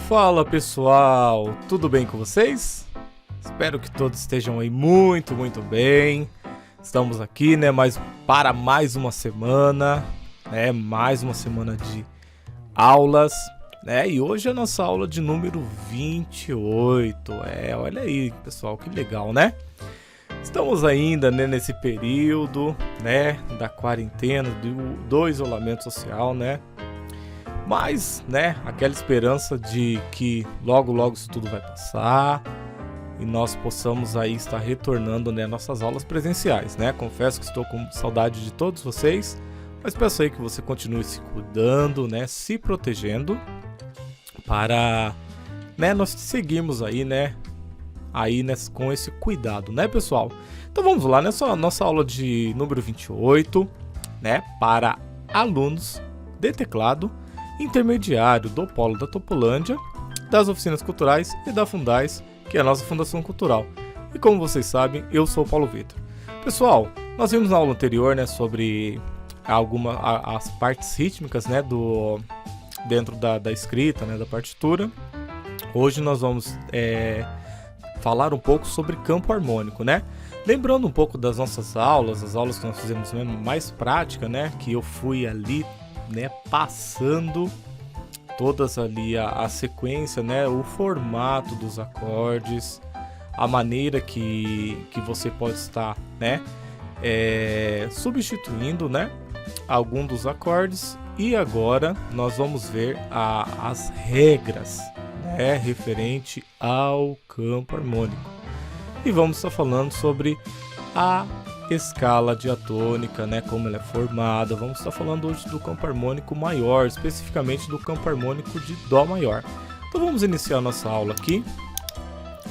Fala pessoal, tudo bem com vocês? Espero que todos estejam aí muito bem. Estamos aqui, né, para mais uma semana, né, mais uma semana de aulas, né, e hoje é a nossa aula de número 28. Olha aí, pessoal, que legal, né? Estamos ainda, né, nesse período, né, da quarentena, do isolamento social, né? Mas, né, aquela esperança de que logo isso tudo vai passar e nós possamos aí estar retornando, né, nossas aulas presenciais, né? Confesso que estou com saudade de todos vocês, mas peço aí que você continue se cuidando, né, se protegendo para, né, nós seguirmos aí, né, com esse cuidado, né, pessoal? Então vamos lá, nessa nossa aula de número 28, né, para alunos de teclado intermediário do Polo da Topolândia, das oficinas culturais e da Fundais, que é a nossa Fundação Cultural. E como vocês sabem, eu sou o Paulo Vitor. Pessoal, nós vimos na aula anterior, né, sobre as partes rítmicas, né, dentro da escrita, né, da partitura. Hoje nós vamos falar um pouco sobre campo harmônico, né? Lembrando um pouco das nossas aulas, as aulas que nós fizemos mesmo mais prática, né, que eu fui ali, né, passando todas ali a sequência, né, o formato dos acordes, a maneira que você pode estar, né, substituindo, né, algum dos acordes. E agora nós vamos ver as regras, né, referente ao campo harmônico, e vamos estar falando sobre a escala diatônica, né, como ela é formada. Vamos estar falando hoje do campo harmônico maior, especificamente do campo harmônico de Dó maior. Então vamos iniciar nossa aula aqui.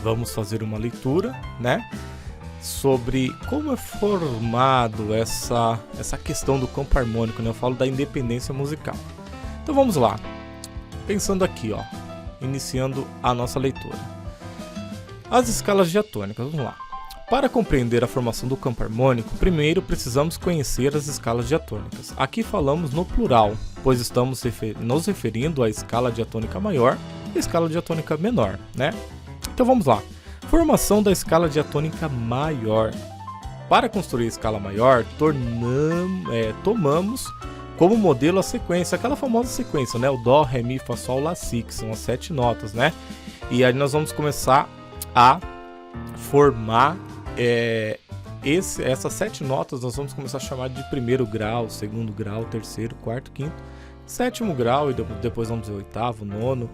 Vamos fazer uma leitura, né, sobre como é formado essa questão do campo harmônico, né? Eu falo da independência musical. Então vamos lá. Pensando aqui, ó, iniciando a nossa leitura. As escalas diatônicas, vamos lá. Para compreender a formação do campo harmônico, primeiro precisamos conhecer as escalas diatônicas. Aqui falamos no plural, pois estamos nos referindo à escala diatônica maior e à escala diatônica menor, né? Então vamos lá. Formação da escala diatônica maior. Para construir a escala maior, tomamos como modelo a sequência, aquela famosa sequência, né? O Dó, Ré, Mi, Fá, Sol, Lá, Si, que são as 7 notas, né? E aí nós vamos começar a formar essas 7 notas. Nós vamos começar a chamar de primeiro grau, segundo grau, terceiro, quarto, quinto, sétimo grau, e depois vamos ver oitavo, nono,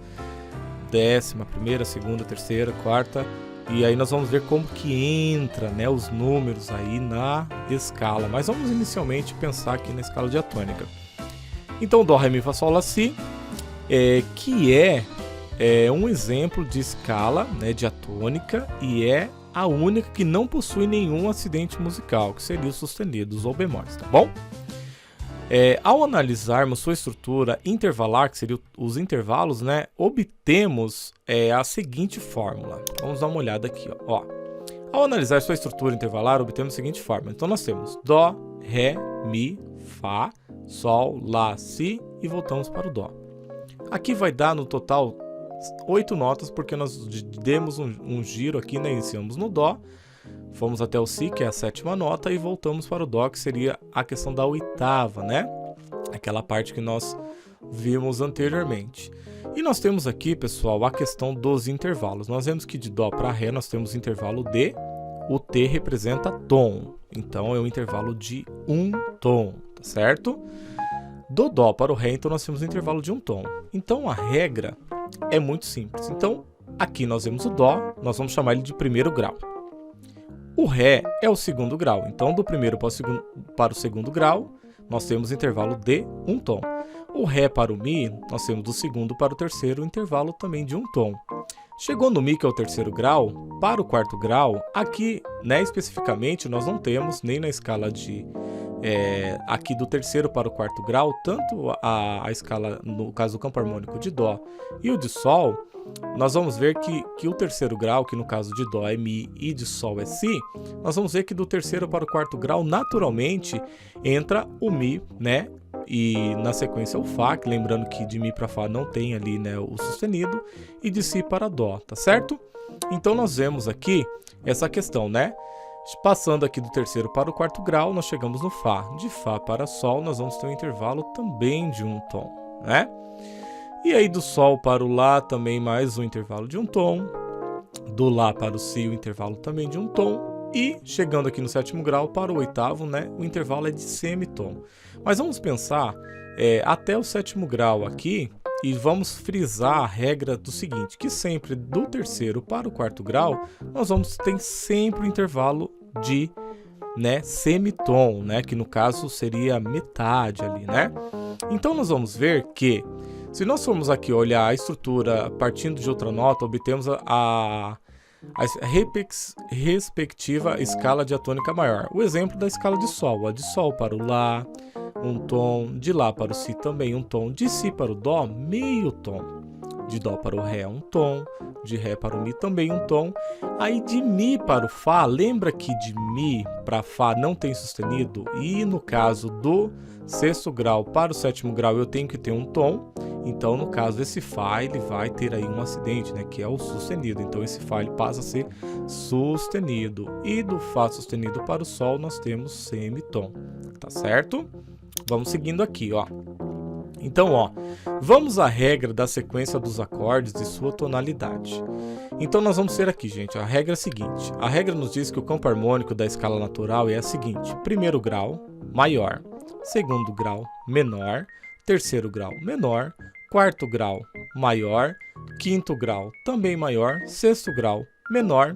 décima, primeira, segunda, terceira, quarta, e aí nós vamos ver como que entra, né, os números aí na escala. Mas vamos inicialmente pensar aqui na escala diatônica. Então Dó, Ré, Mi, Fá, Sol, Lá, Si, que é um exemplo de escala, né, diatônica, e é a única que não possui nenhum acidente musical, que seria os sustenidos ou bemóis, tá bom? Ao analisarmos sua estrutura intervalar, que seriam os intervalos, né, obtemos a seguinte fórmula. Vamos dar uma olhada aqui, ó. Ao analisar sua estrutura intervalar, obtemos a seguinte fórmula. Então nós temos Dó, Ré, Mi, Fá, Sol, Lá, Si, e voltamos para o Dó. Aqui vai dar no total 8 notas, porque nós demos um giro aqui, né? Iniciamos no Dó, fomos até o Si, que é a 7ª nota, e voltamos para o Dó, que seria a questão da 8ª, né? Aquela parte que nós vimos anteriormente. E nós temos aqui, pessoal, a questão dos intervalos. Nós vemos que de Dó para Ré nós temos intervalo D, o T representa tom, então é um intervalo de um tom, tá certo? Do Dó para o Ré, então nós temos um intervalo de um tom. Então a regra é muito simples. Então aqui nós vemos o Dó, nós vamos chamar ele de primeiro grau. O Ré é o segundo grau, então do primeiro para o segundo grau nós temos intervalo de um tom. O Ré para o Mi, nós temos do segundo para o terceiro intervalo também de um tom. Chegou no Mi, que é o terceiro grau, para o quarto grau, aqui, né, especificamente nós não temos nem na escala de aqui do terceiro para o quarto grau, tanto a escala, no caso do campo harmônico de Dó e o de Sol, nós vamos ver que o terceiro grau, que no caso de Dó é Mi e de Sol é Si, nós vamos ver que do terceiro para o quarto grau, naturalmente, entra o Mi, né? e na sequência o Fá, que lembrando que de Mi para Fá não tem ali, né, o sustenido, e de Si para Dó, tá certo? Então nós vemos aqui essa questão, né? Passando aqui do terceiro para o quarto grau, nós chegamos no Fá. De Fá para Sol, nós vamos ter um intervalo também de um tom, né? E aí do Sol para o Lá também mais um intervalo de um tom. Do Lá para o Si, o intervalo também de um tom. E chegando aqui no sétimo grau para o oitavo, né? O intervalo é de semitom. Mas vamos pensar até o sétimo grau aqui e vamos frisar a regra do seguinte, que sempre do terceiro para o quarto grau, nós vamos ter sempre o intervalo de, né, semitom, né, que no caso seria metade ali, né? Então nós vamos ver que se nós formos aqui olhar a estrutura partindo de outra nota, obtemos a respectiva escala diatônica maior. O exemplo da escala de Sol, a de Sol para o Lá, um tom, de Lá para o Si também um tom, de Si para o Dó, meio tom, de Dó para o Ré um tom, de Ré para o Mi também um tom, aí de Mi para o Fá, lembra que de Mi para Fá não tem sustenido, e no caso do sexto grau para o sétimo grau eu tenho que ter um tom, então no caso desse Fá ele vai ter aí um acidente, né, que é o sustenido, então esse Fá ele passa a ser sustenido, e do Fá sustenido para o Sol nós temos semitom, tá certo? Vamos seguindo aqui, ó. Então, ó, vamos à regra da sequência dos acordes e sua tonalidade. Então, nós vamos ter aqui, gente, a regra é a seguinte. A regra nos diz que o campo harmônico da escala natural é a seguinte. Primeiro grau, maior. Segundo grau, menor. Terceiro grau, menor. Quarto grau, maior. Quinto grau, também maior. Sexto grau, menor.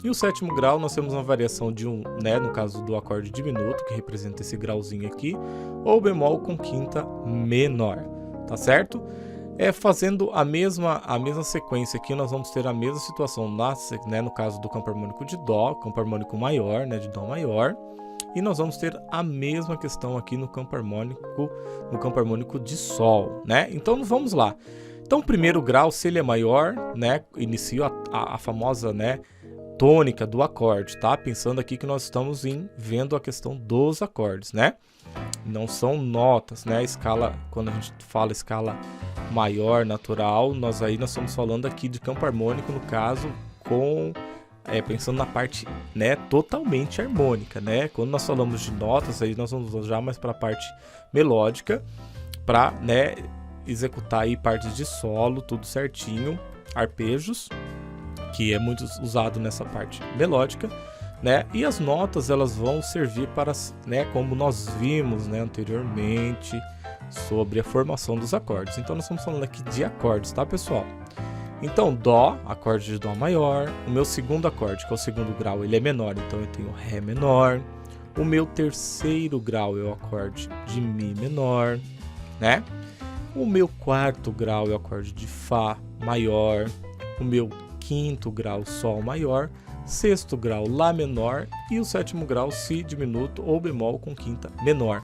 E o sétimo grau nós temos uma variação de um, né, no caso do acorde diminuto, que representa esse grauzinho aqui, ou bemol com quinta menor, tá certo? Fazendo a mesma sequência aqui, nós vamos ter a mesma situação, né, no caso do campo harmônico de Dó, campo harmônico maior, né, de Dó maior, e nós vamos ter a mesma questão aqui no campo harmônico de Sol, né? Então vamos lá. Então, o primeiro grau, se ele é maior, né, inicia a famosa, né, tônica do acorde, tá? Pensando aqui que nós estamos vendo a questão dos acordes, né? Não são notas, né? A escala, quando a gente fala escala maior, natural, nós estamos falando aqui de campo harmônico, no caso, pensando na parte, né, totalmente harmônica, né? Quando nós falamos de notas, aí nós vamos já mais para a parte melódica, para, né, executar aí partes de solo, tudo certinho, arpejos, que é muito usado nessa parte melódica, né? E as notas elas vão servir para, né, como nós vimos, né, anteriormente sobre a formação dos acordes. Então nós estamos falando aqui de acordes, tá, pessoal? Então Dó, acorde de Dó maior, o meu segundo acorde, que é o segundo grau, ele é menor, então eu tenho Ré menor. O meu terceiro grau é o acorde de Mi menor, né? O meu quarto grau é o acorde de Fá maior. O meu quinto grau, Sol maior. Sexto grau, Lá menor. E o sétimo grau, Si diminuto ou bemol com quinta menor.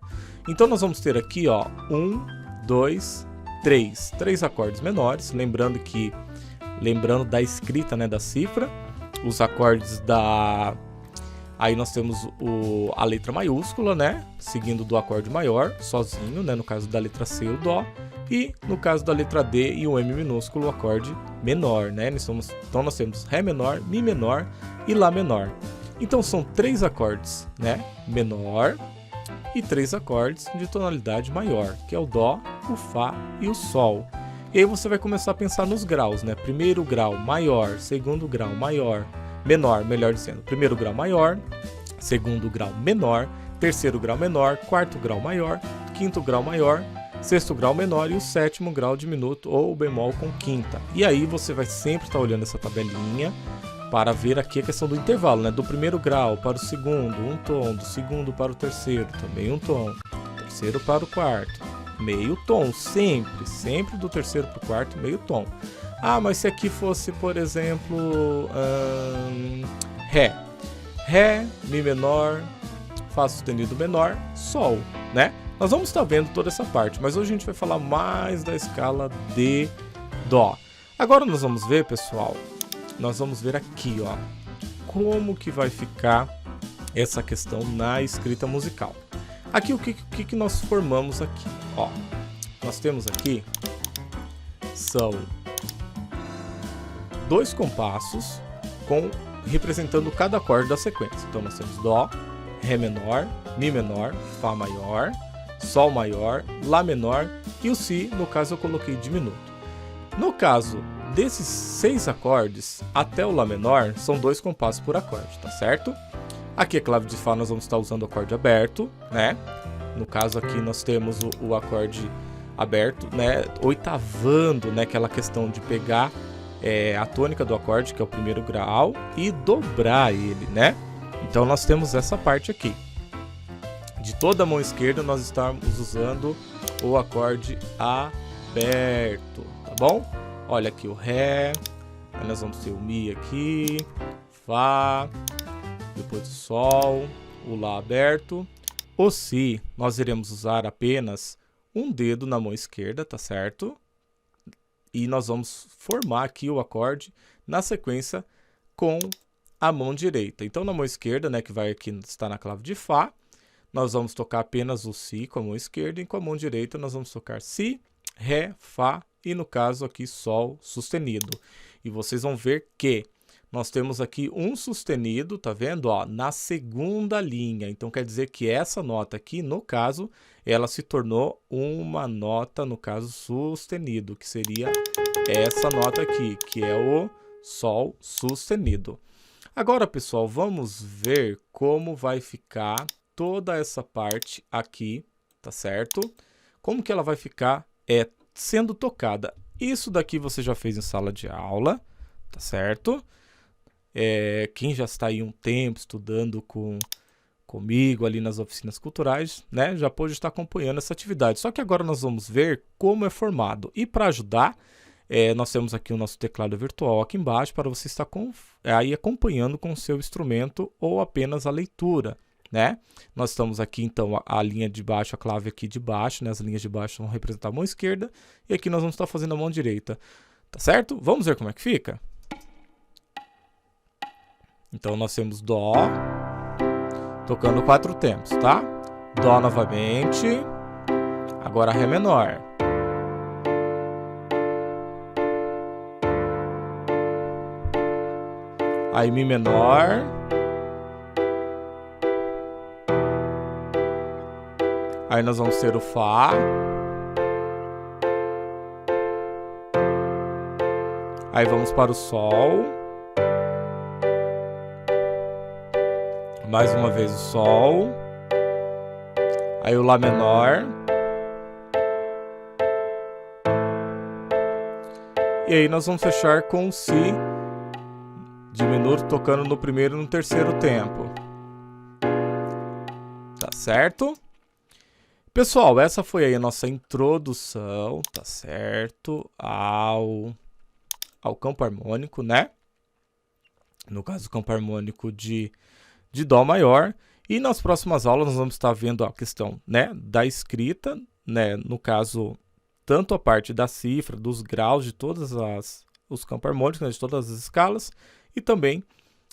Então nós vamos ter aqui, ó, 1, 2, 3. 3 acordes menores. Lembrando da escrita, né, da cifra. Os acordes da... Aí nós temos a letra maiúscula, né? Seguindo do acorde maior, sozinho, né? No caso da letra C, o Dó. E no caso da letra D e o M minúsculo, o acorde menor, né? Então nós temos Ré menor, Mi menor e Lá menor. Então são 3 acordes, né? Menor e 3 acordes de tonalidade maior, que é o Dó, o Fá e o Sol. E aí você vai começar a pensar nos graus, né? Primeiro grau maior, segundo grau maior, menor, melhor dizendo, primeiro grau maior, segundo grau menor, terceiro grau menor, quarto grau maior, quinto grau maior, sexto grau menor e o sétimo grau diminuto ou bemol com quinta. E aí você vai sempre estar olhando essa tabelinha para ver aqui a questão do intervalo, né? Do primeiro grau para o segundo, um tom, do segundo para o terceiro, também um tom, terceiro para o quarto, meio tom, sempre do terceiro para o quarto, meio tom. Ah, mas se aqui fosse, por exemplo, Ré, Mi menor, Fá sustenido menor, Sol, né? Nós vamos estar vendo toda essa parte, mas hoje a gente vai falar mais da escala de Dó. Agora nós vamos ver, pessoal, nós vamos ver aqui, ó, como que vai ficar essa questão na escrita musical. Aqui o que nós formamos aqui? Ó, nós temos aqui, são 2 compassos representando cada acorde da sequência. Então nós temos Dó, Ré menor, Mi menor, Fá maior, Sol maior, Lá menor e o Si, no caso eu coloquei diminuto. No caso desses 6 acordes, até o Lá menor, são 2 compassos por acorde, tá certo? Aqui a clave de Fá nós vamos estar usando o acorde aberto, né? No caso aqui nós temos o acorde aberto, né? Oitavando, né? Aquela questão de pegar a tônica do acorde, que é o primeiro grau, e dobrar ele, né? Então nós temos essa parte aqui. De toda a mão esquerda nós estamos usando o acorde aberto, tá bom? Olha aqui o Ré, aí nós vamos ter o Mi aqui, Fá, depois o Sol, o Lá aberto. O Si, nós iremos usar apenas um dedo na mão esquerda, tá certo? E nós vamos formar aqui o acorde na sequência com a mão direita. Então, na mão esquerda, né, que vai aqui estar na clave de Fá, nós vamos tocar apenas o Si com a mão esquerda, e com a mão direita nós vamos tocar Si, Ré, Fá e, no caso aqui, Sol sustenido. E vocês vão ver que nós temos aqui um sustenido, tá vendo? Ó, na segunda linha. Então, quer dizer que essa nota aqui, no caso, ela se tornou uma nota, no caso, sustenido, que seria essa nota aqui, que é o Sol sustenido. Agora, pessoal, vamos ver como vai ficar toda essa parte aqui, tá certo? Como que ela vai ficar sendo tocada. Isso daqui você já fez em sala de aula, tá certo? Quem já está aí um tempo estudando comigo ali nas oficinas culturais, né, já pode estar acompanhando essa atividade. Só que agora nós vamos ver como é formado. E para ajudar, nós temos aqui o nosso teclado virtual aqui embaixo para você estar aí acompanhando com o seu instrumento ou apenas a leitura, né? Nós estamos aqui então a linha de baixo, a clave aqui de baixo, né? As linhas de baixo vão representar a mão esquerda e aqui nós vamos estar fazendo a mão direita, tá certo? Vamos ver como é que fica? Então nós temos Dó, tocando 4 tempos, tá? Dó novamente, agora Ré menor. Aí Mi menor. Aí nós vamos ter o Fá. Aí vamos para o Sol. Mais uma vez o Sol. Aí o Lá menor. E aí nós vamos fechar com o Si diminuto, tocando no primeiro e no terceiro tempo. Tá certo? Pessoal, essa foi aí a nossa introdução, tá certo? Ao campo harmônico, né? No caso, o campo harmônico de Dó maior. E nas próximas aulas nós vamos estar vendo a questão, né, da escrita, né? No caso, tanto a parte da cifra, dos graus de todos os campos harmônicos, né, de todas as escalas, e também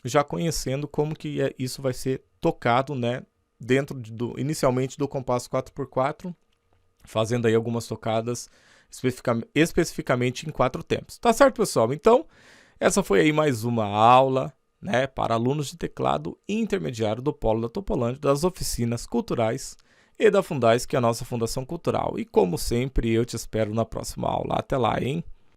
já conhecendo como que isso vai ser tocado, né, dentro inicialmente do compasso 4x4, fazendo aí algumas tocadas especificamente em 4 tempos. Tá certo, pessoal? Então, essa foi aí mais uma aula, né, para alunos de teclado intermediário do Polo da Topolândia, das oficinas culturais e da Fundais, que é a nossa Fundação Cultural. E como sempre, eu te espero na próxima aula. Até lá, hein?